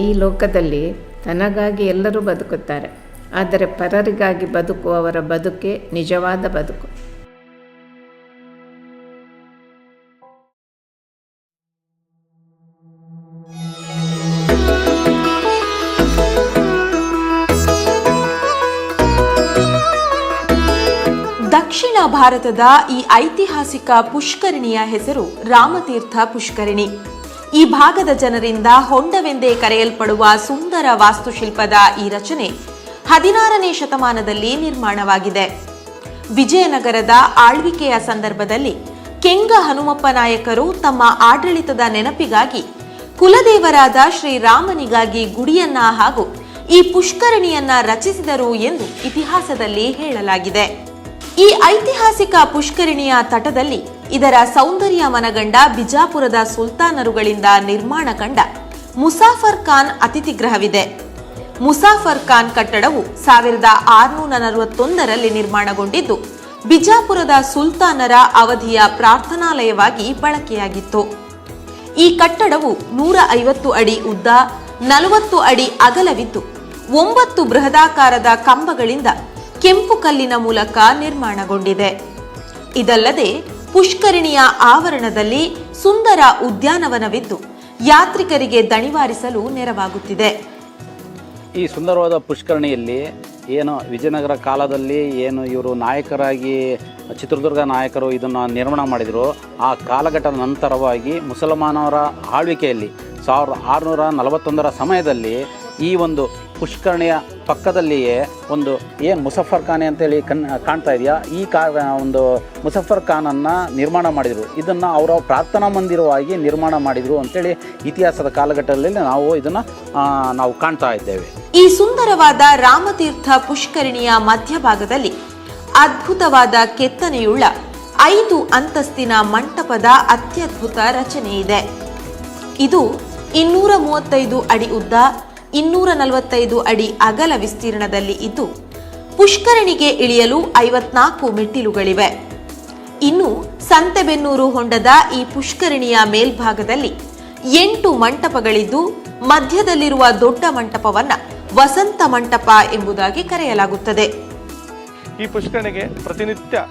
ಈ ಲೋಕದಲ್ಲಿ ತನಗಾಗಿ ಎಲ್ಲರೂ ಬದುಕುತ್ತಾರೆ, ಆದರೆ ಪರರಿಗಾಗಿ ಬದುಕುವವರ ಬದುಕೇ ನಿಜವಾದ ಬದುಕು. ದಕ್ಷಿಣ ಭಾರತದ ಈ ಐತಿಹಾಸಿಕ ಪುಷ್ಕರಿಣಿಯ ಹೆಸರು ರಾಮತೀರ್ಥ ಪುಷ್ಕರಿಣಿ. ಈ ಭಾಗದ ಜನರಿಂದ ಹೊಂಡವೆಂದೇ ಕರೆಯಲ್ಪಡುವ ಸುಂದರ ವಾಸ್ತುಶಿಲ್ಪದ ಈ ರಚನೆ 16ನೇ ಶತಮಾನದಲ್ಲಿ ನಿರ್ಮಾಣವಾಗಿದೆ. ವಿಜಯನಗರದ ಆಳ್ವಿಕೆಯ ಸಂದರ್ಭದಲ್ಲಿ ಕೆಂಗ ಹನುಮಪ್ಪ ನಾಯಕರು ತಮ್ಮ ಆಡಳಿತದ ನೆನಪಿಗಾಗಿ ಕುಲದೇವರಾದ ಶ್ರೀರಾಮನಿಗಾಗಿ ಗುಡಿಯನ್ನ ಹಾಗೂ ಈ ಪುಷ್ಕರಿಣಿಯನ್ನ ರಚಿಸಿದರು ಎಂದು ಇತಿಹಾಸದಲ್ಲಿ ಹೇಳಲಾಗಿದೆ. ಈ ಐತಿಹಾಸಿಕ ಪುಷ್ಕರಿಣಿಯ ತಟದಲ್ಲಿ ಇದರ ಸೌಂದರ್ಯ ಮನಗಂಡ ಬಿಜಾಪುರದ ಸುಲ್ತಾನರುಗಳಿಂದ ನಿರ್ಮಾಣ ಕಂಡ ಮುಸಾಫರ್ ಖಾನ್ ಅತಿಥಿಗೃಹವಿದೆ. ಮುಸಾಫರ್ ಖಾನ್ ಕಟ್ಟಡವು 1641ರಲ್ಲಿ ನಿರ್ಮಾಣಗೊಂಡಿದ್ದು ಬಿಜಾಪುರದ ಸುಲ್ತಾನರ ಅವಧಿಯ ಪ್ರಾರ್ಥನಾಲಯವಾಗಿ ಬಳಕೆಯಾಗಿತ್ತು. ಈ ಕಟ್ಟಡವು 150 ಅಡಿ ಉದ್ದ, 40 ಅಡಿ ಅಗಲವಿದ್ದು 9 ಬೃಹದಾಕಾರದ ಕಂಬಗಳಿಂದ ಕೆಂಪು ಕಲ್ಲಿನ ಮೂಲಕ ನಿರ್ಮಾಣಗೊಂಡಿದೆ. ಇದಲ್ಲದೆ ಪುಷ್ಕರಿಣಿಯ ಆವರಣದಲ್ಲಿ ಸುಂದರ ಉದ್ಯಾನವನವಿದ್ದು ಯಾತ್ರಿಕರಿಗೆ ದಣಿವಾರಿಸಲು ನೆರವಾಗುತ್ತಿದೆ. ಈ ಸುಂದರವಾದ ಪುಷ್ಕರಣಿಯಲ್ಲಿ ಏನು ವಿಜಯನಗರ ಕಾಲದಲ್ಲಿ ಏನು ಇವರು ನಾಯಕರಾಗಿ ಚಿತ್ರದುರ್ಗ ನಾಯಕರು ಇದನ್ನು ನಿರ್ಮಾಣ ಮಾಡಿದರು, ಆ ಕಾಲಘಟ್ಟದ ನಂತರವಾಗಿ ಮುಸಲ್ಮಾನರ ಆಳ್ವಿಕೆಯಲ್ಲಿ 1641ರ ಸಮಯದಲ್ಲಿ ಈ ಒಂದು ಪುಷ್ಕರಣಿಯ ಪಕ್ಕದಲ್ಲಿಯೇ ಒಂದು ಏನು ಮುಸಫರ್ ಖಾನೆ ಅಂತೇಳಿ ಕಾಣ್ತಾ ಇದೆಯಾ, ಈ ಒಂದು ಮುಸಫರ್ ಖಾನನ್ನು ನಿರ್ಮಾಣ ಮಾಡಿದರು. ಇದನ್ನು ಅವರ ಪ್ರಾರ್ಥನಾ ಮಂದಿರವಾಗಿ ನಿರ್ಮಾಣ ಮಾಡಿದರು ಅಂತೇಳಿ ಇತಿಹಾಸದ ಕಾಲಘಟ್ಟದಲ್ಲಿ ನಾವು ಇದನ್ನು ನಾವು ಕಾಣ್ತಾ ಇದ್ದೇವೆ. ಈ ಸುಂದರವಾದ ರಾಮತೀರ್ಥ ಪುಷ್ಕರಿಣಿಯ ಮಧ್ಯಭಾಗದಲ್ಲಿ ಅದ್ಭುತವಾದ ಕೆತ್ತನೆಯುಳ್ಳ 5 ಅಂತಸ್ತಿನ ಮಂಟಪದ ಅತ್ಯದ್ಭುತ ರಚನೆ ಇದೆ. ಇದು 235 ಅಡಿ ಉದ್ದ, 245 ಅಡಿ ಅಗಲ ವಿಸ್ತೀರ್ಣದಲ್ಲಿ ಇದ್ದು ಪುಷ್ಕರಣಿಗೆ ಇಳಿಯಲು 54 ಮೆಟ್ಟಿಲುಗಳಿವೆ. ಇನ್ನು ಸಂತೆಬೆನ್ನೂರು ಹೊಂಡದ ಈ ಪುಷ್ಕರಣಿಯ ಮೇಲ್ಭಾಗದಲ್ಲಿ 8 ಮಂಟಪಗಳಿದ್ದು ಮಧ್ಯದಲ್ಲಿರುವ ದೊಡ್ಡ ಮಂಟಪವನ್ನ ವಸಂತ ಮಂಟಪ ಎಂಬುದಾಗಿ ಕರೆಯಲಾಗುತ್ತದೆ. ಈ ಪುಷ್ಕರಣಿಗೆ ಪ್ರತಿನಿತ್ಯ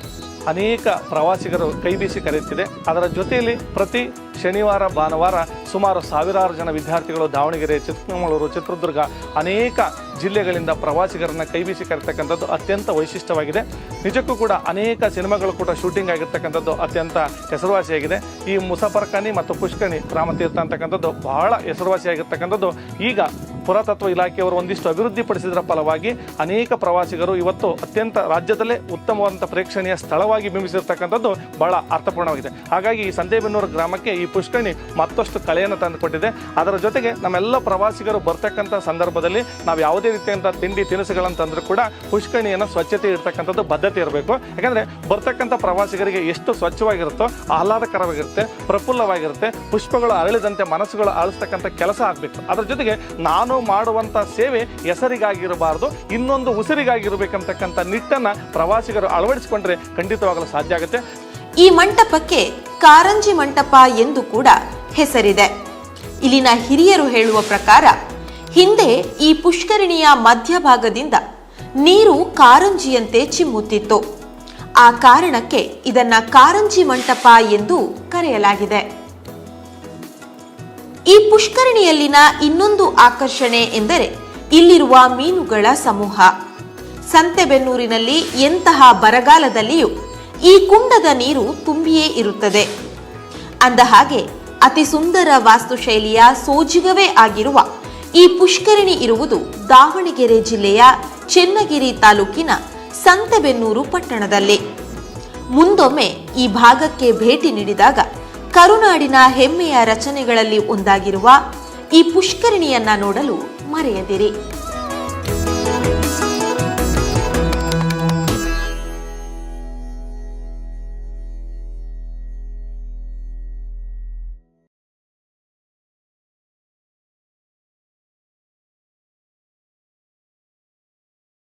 ಅನೇಕ ಪ್ರವಾಸಿಗರು ಕೈಬೀಸಿ ಕರೆಯುತ್ತಿದೆ. ಅದರ ಜೊತೆಯಲ್ಲಿ ಪ್ರತಿ ಶನಿವಾರ ಭಾನುವಾರ ಸುಮಾರು 1000 ಜನ ವಿದ್ಯಾರ್ಥಿಗಳು ದಾವಣಗೆರೆ, ಚಿಕ್ಕಮಗಳೂರು, ಚಿತ್ರದುರ್ಗ ಅನೇಕ ಜಿಲ್ಲೆಗಳಿಂದ ಪ್ರವಾಸಿಗರನ್ನ ಕೈಬೀಸಿ ಕರೆತಕ್ಕಂಥದ್ದು ಅತ್ಯಂತ ವೈಶಿಷ್ಟ್ಯವಾಗಿದೆ. ನಿಜಕ್ಕೂ ಕೂಡ ಅನೇಕ ಸಿನಿಮಾಗಳು ಕೂಡ ಶೂಟಿಂಗ್ ಆಗಿರ್ತಕ್ಕಂಥದ್ದು ಅತ್ಯಂತ ಹೆಸರುವಾಸಿಯಾಗಿದೆ. ಈ ಮುಸಾಫರ್ ಖಾನಿ ಮತ್ತು ಪುಷ್ಕರಣಿ ರಾಮತೀರ್ಥ ಅಂತಕ್ಕಂಥದ್ದು ಬಹಳ ಹೆಸರುವಾಸಿಯಾಗಿರ್ತಕ್ಕಂಥದ್ದು. ಈಗ ಪುರಾತತ್ವ ಇಲಾಖೆಯವರು ಒಂದಿಷ್ಟು ಅಭಿವೃದ್ಧಿಪಡಿಸಿದರ ಫಲವಾಗಿ ಅನೇಕ ಪ್ರವಾಸಿಗರು ಇವತ್ತು ಅತ್ಯಂತ ರಾಜ್ಯದಲ್ಲೇ ಉತ್ತಮವಾದಂಥ ಪ್ರೇಕ್ಷಣೀಯ ಸ್ಥಳವಾಗಿ ಬಿಂಬಿಸಿರ್ತಕ್ಕಂಥದ್ದು ಬಹಳ ಅರ್ಥಪೂರ್ಣವಾಗಿದೆ. ಹಾಗಾಗಿ ಈ ಸಂತೆಬೆನ್ನೂರು ಗ್ರಾಮಕ್ಕೆ ಈ ಪುಷ್ಕರಣಿ ಮತ್ತಷ್ಟು ಕಳೆಯನ್ನು ತಂದುಕೊಟ್ಟಿದೆ. ಅದರ ಜೊತೆಗೆ ನಮ್ಮೆಲ್ಲ ಪ್ರವಾಸಿಗರು ಬರ್ತಕ್ಕಂಥ ಸಂದರ್ಭದಲ್ಲಿ ನಾವು ಯಾವುದೇ ರೀತಿಯಂಥ ತಿಂಡಿ ತಿನಿಸುಗಳನ್ನು ತಂದರೂ ಕೂಡ ಪುಷ್ಕರಣಿಯನ್ನು ಸ್ವಚ್ಛತೆ ಇರ್ತಕ್ಕಂಥದ್ದು ಬದ್ಧತೆ ಇರಬೇಕು. ಯಾಕಂದರೆ ಬರ್ತಕ್ಕಂಥ ಪ್ರವಾಸಿಗರಿಗೆ ಎಷ್ಟು ಸ್ವಚ್ಛವಾಗಿರುತ್ತೋ ಆಹ್ಲಾದಕರವಾಗಿರುತ್ತೆ, ಪ್ರಫುಲ್ಲವಾಗಿರುತ್ತೆ, ಪುಷ್ಪಗಳು ಅರಳಿದಂತೆ ಮನಸ್ಸುಗಳು ಅರಳಿಸ್ತಕ್ಕಂಥ ಕೆಲಸ ಆಗಬೇಕು. ಅದರ ಜೊತೆಗೆ ನಾನು ಮಾಡುವಂಥ ಸೇವೆ ಹೆಸರಿಗಾಗಿರಬಾರ್ದು, ಇನ್ನೊಂದು ಉಸಿರಿಗಾಗಿರ್ಬೇಕಂತಕ್ಕಂಥ ನಿಟ್ಟನ್ನು ಪ್ರವಾಸಿಗರು ಅಳವಡಿಸಿಕೊಂಡ್ರೆ ಖಂಡಿತವಾಗಲು ಸಾಧ್ಯ ಆಗುತ್ತೆ. ಈ ಮಂಟಪಕ್ಕೆ ಕಾರಂಜಿ ಮಂಟಪ ಎಂದು ಕೂಡ ಹೆಸರಿದೆ. ಇಲ್ಲಿನ ಹಿರಿಯರು ಹೇಳುವ ಪ್ರಕಾರ ಹಿಂದೆ ಈ ಪುಷ್ಕರಿಣಿಯ ಮಧ್ಯಭಾಗದಿಂದ ನೀರು ಕಾರಂಜಿಯಂತೆ ಚಿಮ್ಮುತ್ತಿತ್ತು. ಆ ಕಾರಣಕ್ಕೆ ಇದನ್ನ ಕಾರಂಜಿ ಮಂಟಪ ಎಂದು ಕರೆಯಲಾಗಿದೆ. ಈ ಪುಷ್ಕರಿಣಿಯಲ್ಲಿನ ಇನ್ನೊಂದು ಆಕರ್ಷಣೆ ಎಂದರೆ ಇಲ್ಲಿರುವ ಮೀನುಗಳ ಸಮೂಹ. ಸಂತೆಬೆನ್ನೂರಿನಲ್ಲಿ ಎಂತಹ ಬರಗಾಲದಲ್ಲಿಯೂ ಈ ಕುಂಡದ ನೀರು ತುಂಬಿಯೇ ಇರುತ್ತದೆ. ಅಂದಹಾಗೆ ಅತಿ ಸುಂದರ ವಾಸ್ತುಶೈಲಿಯ ಸೋಜಿಗವೇ ಆಗಿರುವ ಈ ಪುಷ್ಕರಿಣಿ ಇರುವುದು ದಾವಣಗೆರೆ ಜಿಲ್ಲೆಯ ಚೆನ್ನಗಿರಿ ತಾಲೂಕಿನ ಸಂತೆಬೆನ್ನೂರು ಪಟ್ಟಣದಲ್ಲಿ. ಮುಂದೊಮ್ಮೆ ಈ ಭಾಗಕ್ಕೆ ಭೇಟಿ ನೀಡಿದಾಗ ಕರುನಾಡಿನ ಹೆಮ್ಮೆಯ ರಚನೆಗಳಲ್ಲಿ ಒಂದಾಗಿರುವ ಈ ಪುಷ್ಕರಿಣಿಯನ್ನ ನೋಡಲು ಮರೆಯದಿರಿ.